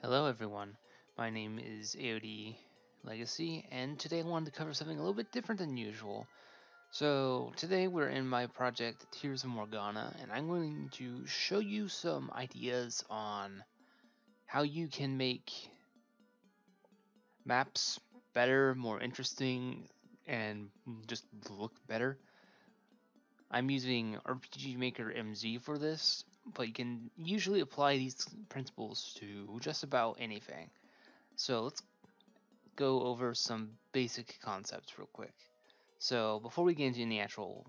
Hello everyone, my name is AOD Legacy, and today I wanted to cover something a little bit different than usual. So today we're in my project Tears of Morgana, and I'm going to show you some ideas on how you can make maps better, more interesting, and just look better. I'm using RPG Maker MZ for this, but you can usually apply these principles to just about anything. So let's go over some basic concepts real quick. So before we get into any actual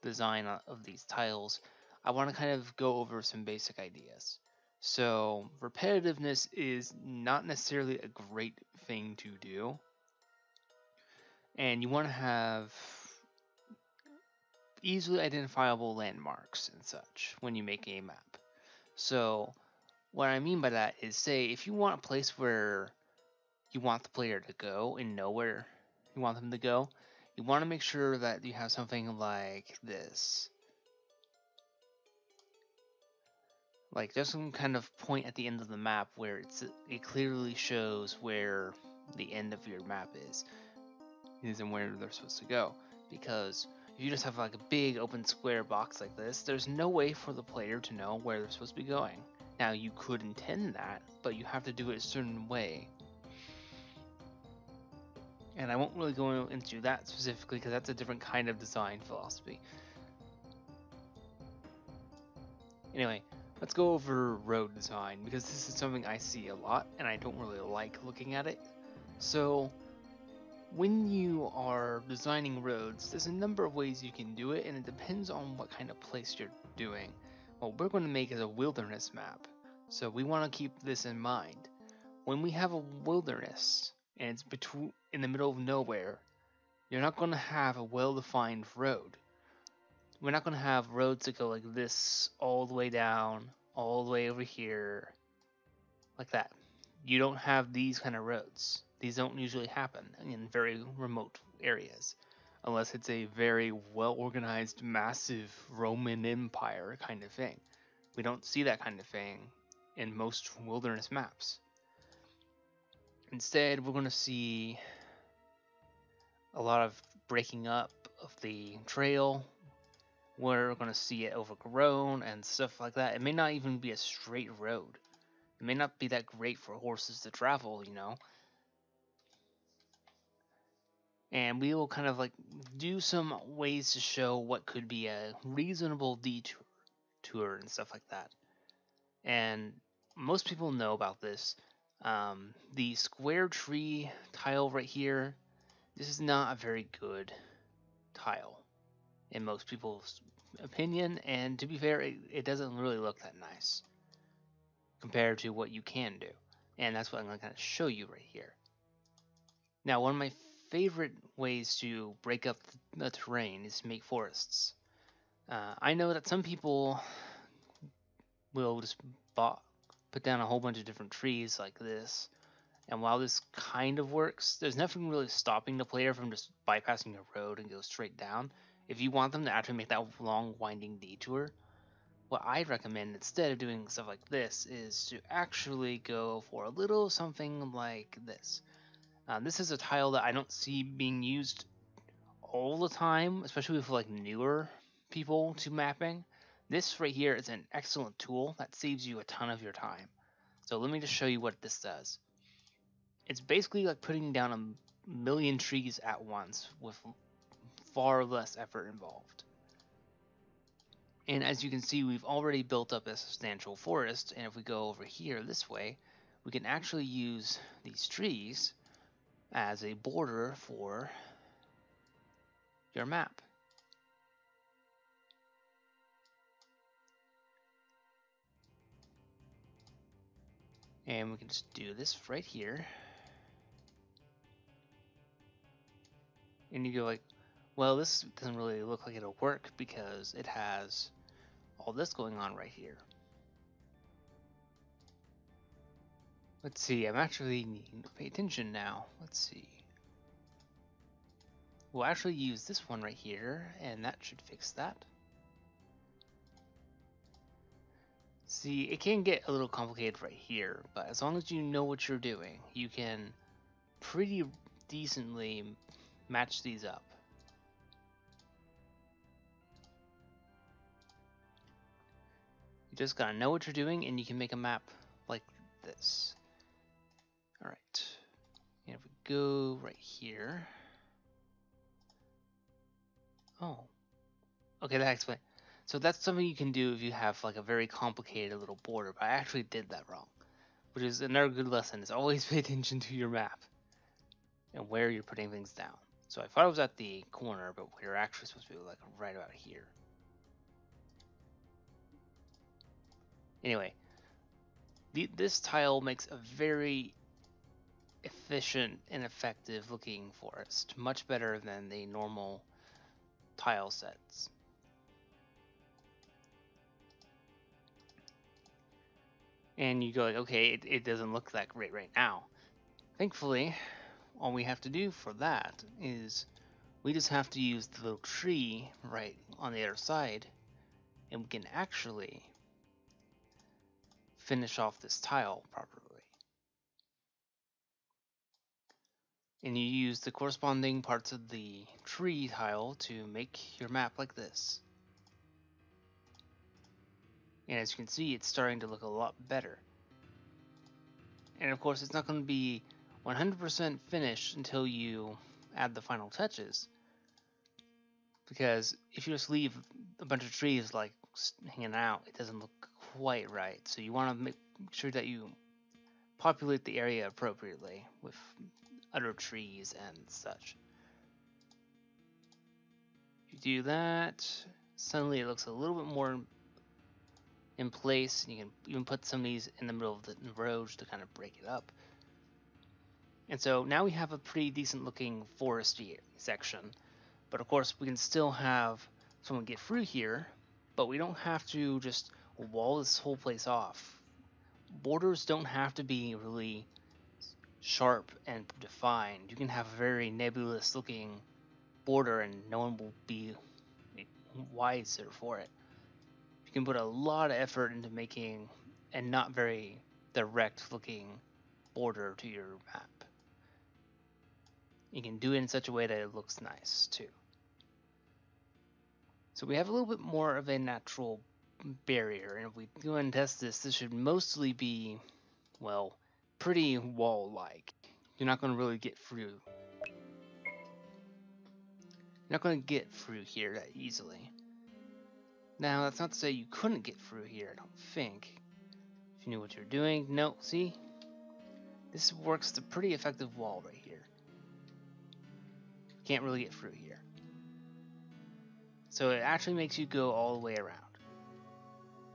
design of these tiles, I want to kind of go over some basic ideas. So repetitiveness is not necessarily a great thing to do, and you want to have easily identifiable landmarks and such when you make a map. So what I mean by that is, say if you want a place where you want the player to go and know where you want them to go, you want to make sure that you have something like this. Like just some kind of point at the end of the map where it clearly shows where the end of your map is and where they're supposed to go. Because if you just have like a big open square box like this, there's no way for the player to know where they're supposed to be going. Now you could intend that, but you have to do it a certain way. And I won't really go into that specifically because that's a different kind of design philosophy. Anyway, let's go over road design because this is something I see a lot and I don't really like looking at it. So when you are designing roads, there's a number of ways you can do it, and it depends on what kind of place you're doing. What we're going to make is a wilderness map, so we want to keep this in mind. When we have a wilderness and it's in the middle of nowhere, you're not going to have a well-defined road. We're not going to have roads that go like this all the way down, all the way over here, like that. You don't have these kind of roads. These don't usually happen in very remote areas, unless it's a very well-organized, massive Roman Empire kind of thing. We don't see that kind of thing in most wilderness maps. Instead, we're going to see a lot of breaking up of the trail. We're going to see it overgrown and stuff like that. It may not even be a straight road. It may not be that great for horses to travel, you know. And we will kind of like do some ways to show what could be a reasonable detour and stuff like that. And most people know about this. The square tree tile right here, this is not a very good tile in most people's opinion, and to be fair, it doesn't really look that nice compared to what you can do. And that's what I'm going to kind of show you right here. Now, one of my favorite ways to break up the terrain is to make forests. I know that some people will just put down a whole bunch of different trees like this, and while this kind of works, there's nothing really stopping the player from just bypassing a road and go straight down. If you want them to actually make that long winding detour, what I recommend instead of doing stuff like this is to actually go for a little something like this. This is a tile that I don't see being used all the time, especially for like newer people to mapping. This right here is an excellent tool that saves you a ton of your time. So let me just show you what this does. It's basically like putting down a million trees at once with far less effort involved. And as you can see, we've already built up a substantial forest, and if we go over here this way, we can actually use these trees as a border for your map. And we can just do this right here. And you go like, well, this doesn't really look like it'll work because it has all this going on right here. Let's see, I'm actually needing to pay attention now. Let's see. We'll actually use this one right here, and that should fix that. See, it can get a little complicated right here, but as long as you know what you're doing, you can pretty decently match these up. You just gotta know what you're doing and you can make a map like this. Alright, and if we go right here. Oh, okay, that explains. So that's something you can do if you have like a very complicated little border, but I actually did that wrong. Which is another good lesson, is always pay attention to your map and where you're putting things down. So I thought it was at the corner, but we're actually supposed to be like right about here. Anyway, this tile makes a very efficient and effective looking forest, much better than the normal tile sets. And you go like, okay, it doesn't look that great right now. Thankfully, all we have to do for that is we just have to use the little tree right on the other side, and we can actually finish off this tile properly. And you use the corresponding parts of the tree tile to make your map like this. And as you can see, it's starting to look a lot better. And of course, it's not going to be 100% finished until you add the final touches. Because if you just leave a bunch of trees like hanging out, it doesn't look quite right. So you want to make sure that you populate the area appropriately with other trees and such. If you do that, suddenly it looks a little bit more in place. You can even put some of these in the middle of the roads to kind of break it up. And so now we have a pretty decent looking foresty section. But of course, we can still have someone get through here, but we don't have to just wall this whole place off. Borders don't have to be really sharp and defined. You can have a very nebulous looking border and no one will be wiser for it. You can put a lot of effort into making a not very direct looking border to your map. You can do it in such a way that it looks nice too. So we have a little bit more of a natural barrier, and if we go and test this, this should mostly be, well, pretty wall-like. You're not going to really get through. You're not going to get through here that easily. Now, that's not to say you couldn't get through here, I don't think. If you knew what you're doing. No, see? This works the pretty effective wall right here. Can't really get through here. So it actually makes you go all the way around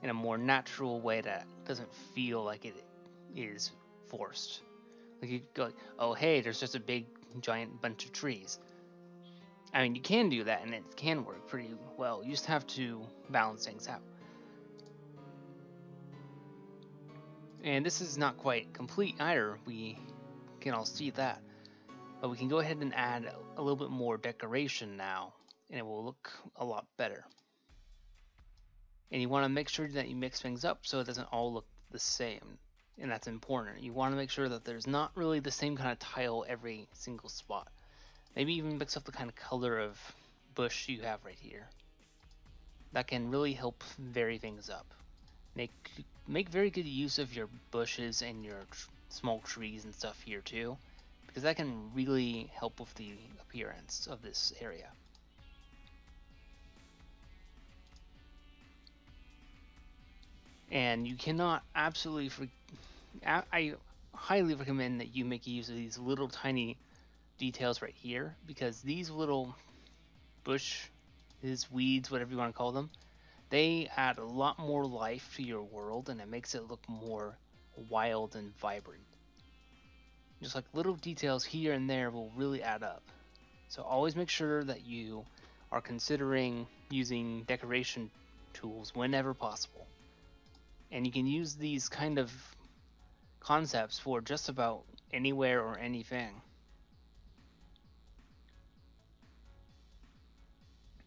in a more natural way that doesn't feel like it is forced. Like you go, oh hey, there's just a big giant bunch of trees. I mean, you can do that and it can work pretty well. You just have to balance things out. And this is not quite complete either. We can all see that. But we can go ahead and add a little bit more decoration now, and it will look a lot better. And you want to make sure that you mix things up so it doesn't all look the same. And that's important. You want to make sure that there's not really the same kind of tile every single spot. Maybe even mix up the kind of color of bush you have right here. That can really help vary things up. Make very good use of your bushes and your small trees and stuff here too, because that can really help with the appearance of this area. And you cannot absolutely I highly recommend that you make use of these little tiny details right here, because these little bushes, weeds, whatever you want to call them, they add a lot more life to your world and it makes it look more wild and vibrant. Just like little details here and there will really add up. So always make sure that you are considering using decoration tools whenever possible. And you can use these kind of concepts for just about anywhere or anything.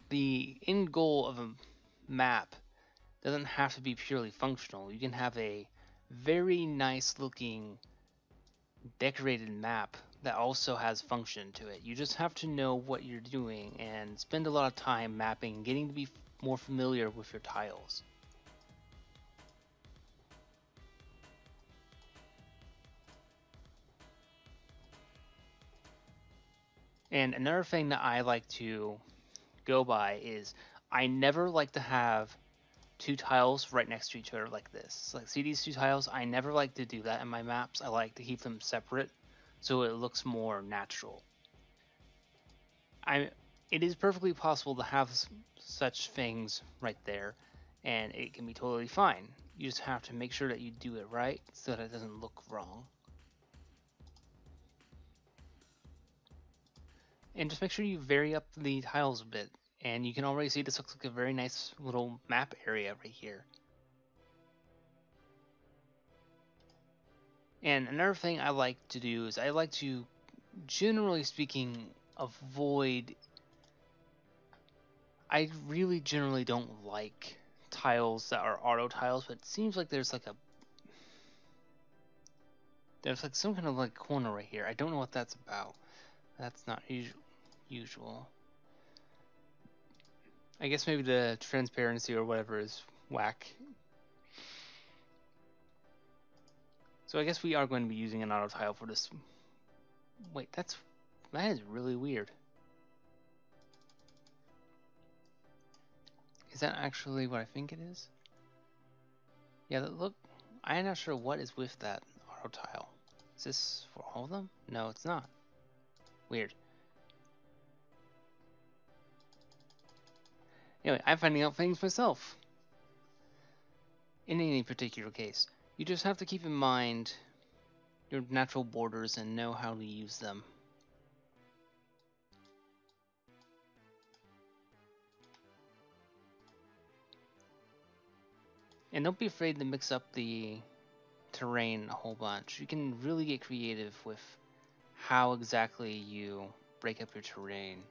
The end goal of a map doesn't have to be purely functional. You can have a very nice looking decorated map that also has function to it. You just have to know what you're doing and spend a lot of time mapping, getting to be more familiar with your tiles. And another thing that I like to go by is I never like to have two tiles right next to each other like this. Like, see these two tiles? I never like to do that in my maps. I like to keep them separate so it looks more natural. It is perfectly possible to have such things right there, and it can be totally fine. You just have to make sure that you do it right so that it doesn't look wrong. And just make sure you vary up the tiles a bit. And you can already see this looks like a very nice little map area right here. And another thing I like to do is I like to, generally speaking, avoid. I really generally don't like tiles that are auto tiles, but it seems like there's like some kind of like corner right here. I don't know what that's about. That's not usual. I guess maybe the transparency or whatever is whack. So I guess we are going to be using an auto tile for this. Wait, that is really weird. Is that actually what I think it is? Yeah, look, I'm not sure what is with that auto tile. Is this for all of them? No, it's not. Weird. Anyway, I'm finding out things myself. In any particular case, you just have to keep in mind your natural borders and know how to use them. And don't be afraid to mix up the terrain a whole bunch. You can really get creative with how exactly you break up your terrain.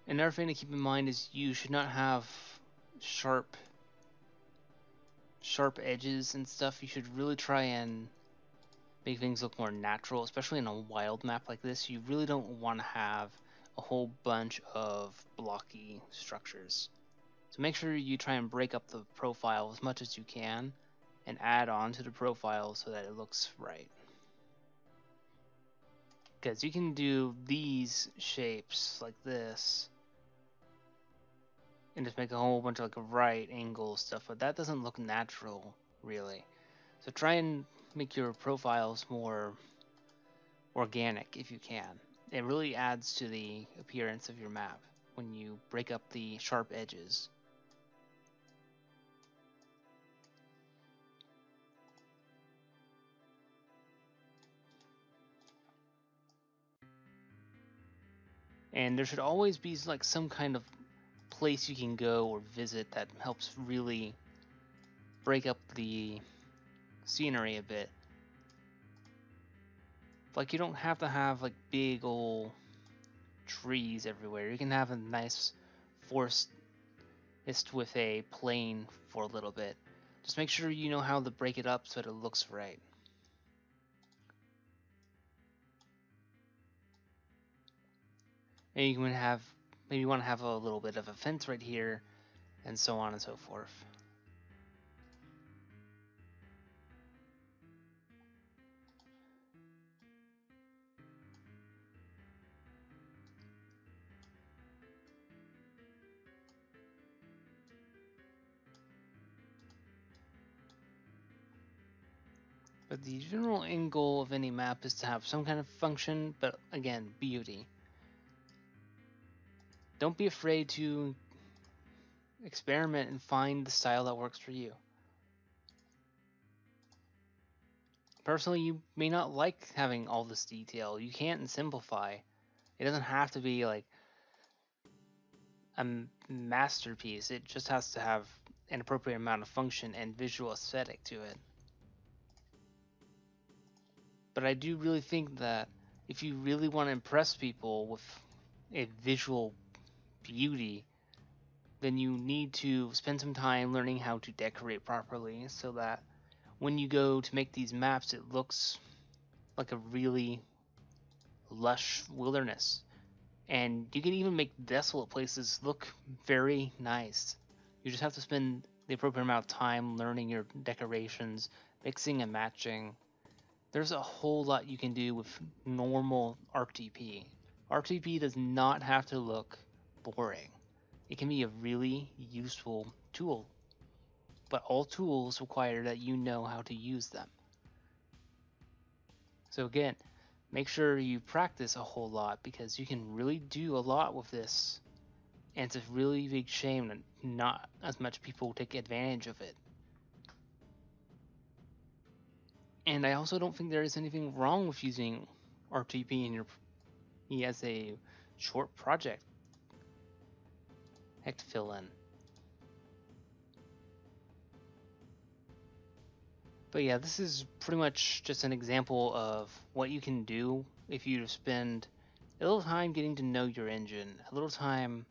Another thing to keep in mind is you should not have sharp edges and stuff. You should really try and make things look more natural, especially in a wild map like this. You really don't want to have a whole bunch of blocky structures. So make sure you try and break up the profile as much as you can and add on to the profile so that it looks right. Because you can do these shapes like this and just make a whole bunch of like right angle stuff, but that doesn't look natural, really. So try and make your profiles more organic if you can. It really adds to the appearance of your map when you break up the sharp edges. And there should always be like some kind of place you can go or visit that helps really break up the scenery a bit. Like, you don't have to have like big old trees everywhere. You can have a nice forest with a plain for a little bit. Just make sure you know how to break it up so that it looks right. And you can have, maybe you want to have a little bit of a fence right here, and so on and so forth. But the general end goal of any map is to have some kind of function, but again, beauty. Don't be afraid to experiment and find the style that works for you. Personally, you may not like having all this detail. You can't simplify. It doesn't have to be like a masterpiece. It just has to have an appropriate amount of function and visual aesthetic to it. But I do really think that if you really want to impress people with a visual beauty, then you need to spend some time learning how to decorate properly so that when you go to make these maps, it looks like a really lush wilderness. And you can even make desolate places look very nice. You just have to spend the appropriate amount of time learning your decorations, mixing and matching. There's a whole lot you can do with normal RTP. RTP does not have to look boring. It can be a really useful tool, but all tools require that you know how to use them. So again, make sure you practice a whole lot because you can really do a lot with this, and it's a really big shame that not as much people take advantage of it. And I also don't think there is anything wrong with using RTP in your as a short project. Heck, to fill in. But yeah, this is pretty much just an example of what you can do if you spend a little time getting to know your engine, a little time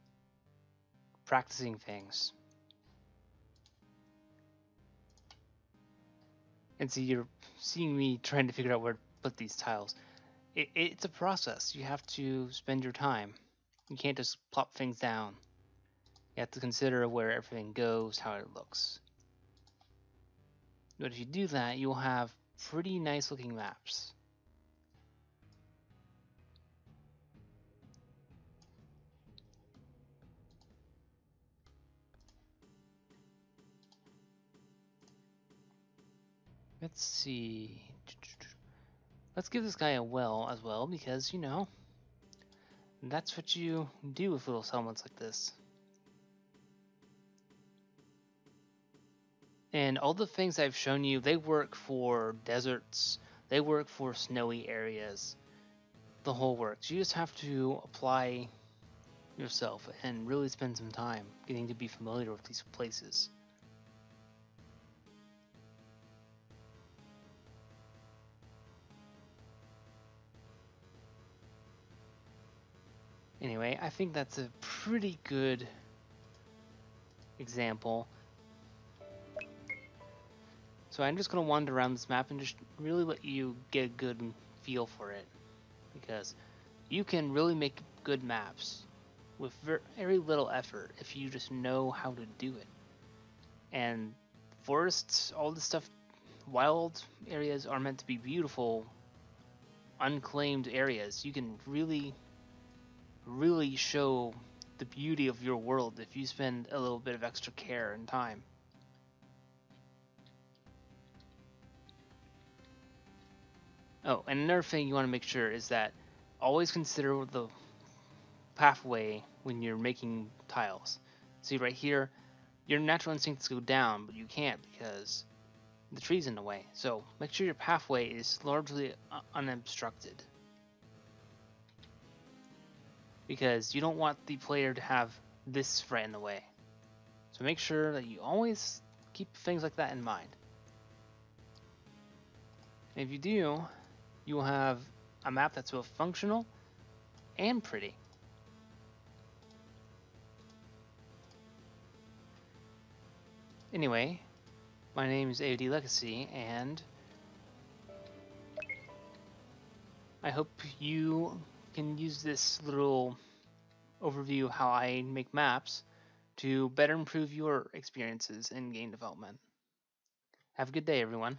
practicing things. And see, you're seeing me trying to figure out where to put these tiles. It's a process. You have to spend your time. You can't just plop things down. You have to consider where everything goes, how it looks. But if you do that, you'll have pretty nice looking maps. Let's see. Let's give this guy a well as well, because, you know, that's what you do with little settlements like this. And all the things I've shown you, they work for deserts, they work for snowy areas, the whole works. You just have to apply yourself and really spend some time getting to be familiar with these places. Anyway, I think that's a pretty good example. So I'm just going to wander around this map and just really let you get a good feel for it. Because you can really make good maps with very little effort if you just know how to do it. And forests, all this stuff, wild areas are meant to be beautiful, unclaimed areas. You can really show the beauty of your world if you spend a little bit of extra care and time. Oh, and another thing you want to make sure is that always consider the pathway when you're making tiles. See right here, your natural instinct is to go down, but you can't because the tree's in the way. So make sure your pathway is largely unobstructed, because you don't want the player to have this threat in the way. So make sure that you always keep things like that in mind. And if you do, you will have a map that's both functional and pretty. Anyway, my name is AOD Legacy, and I hope you can use this little overview of how I make maps to better improve your experiences in game development. Have a good day, everyone.